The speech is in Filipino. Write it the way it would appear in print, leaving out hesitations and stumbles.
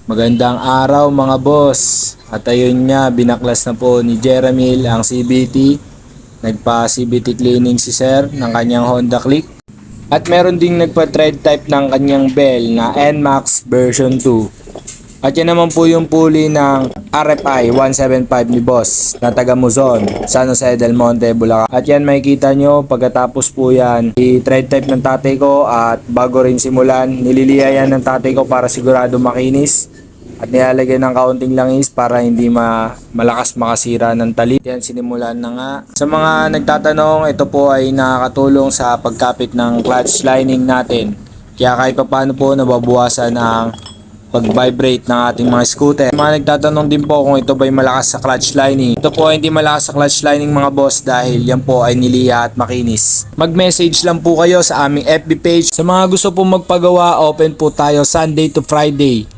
Magandang araw mga boss. At ayun nga, binaklas na po ni Jeremil ang CVT. Nagpa-CVT cleaning si sir ng kanyang Honda Click. At meron ding nagpa-tread type ng kanyang Bell na NMAX version 2. At yan naman po yung pulley ng RFI 175 ni boss na taga Muzon, San Jose del Monte, Bulacan. At yan makikita nyo pagkatapos po yan i-tread type ng tatay ko at bago rin simulan nililiya yan ng tatay ko para sigurado makinis. At nilalagay ng kaunting langis para hindi malakas makasira ng talim. Yan sinimulan na nga. Sa mga nagtatanong, ito po ay nakakatulong sa pagkapit ng clutch lining natin. Kaya kahit pa paano po nababawasan ang pag-vibrate ng ating mga scooter. Mga nagtatanong din po kung ito ba'y malakas sa clutch lining. Ito po ay hindi malakas sa clutch lining mga boss dahil yan po ay niliya at makinis. Mag-message lang po kayo sa aming FB page. Sa mga gusto po magpagawa, open po tayo Sunday to Friday.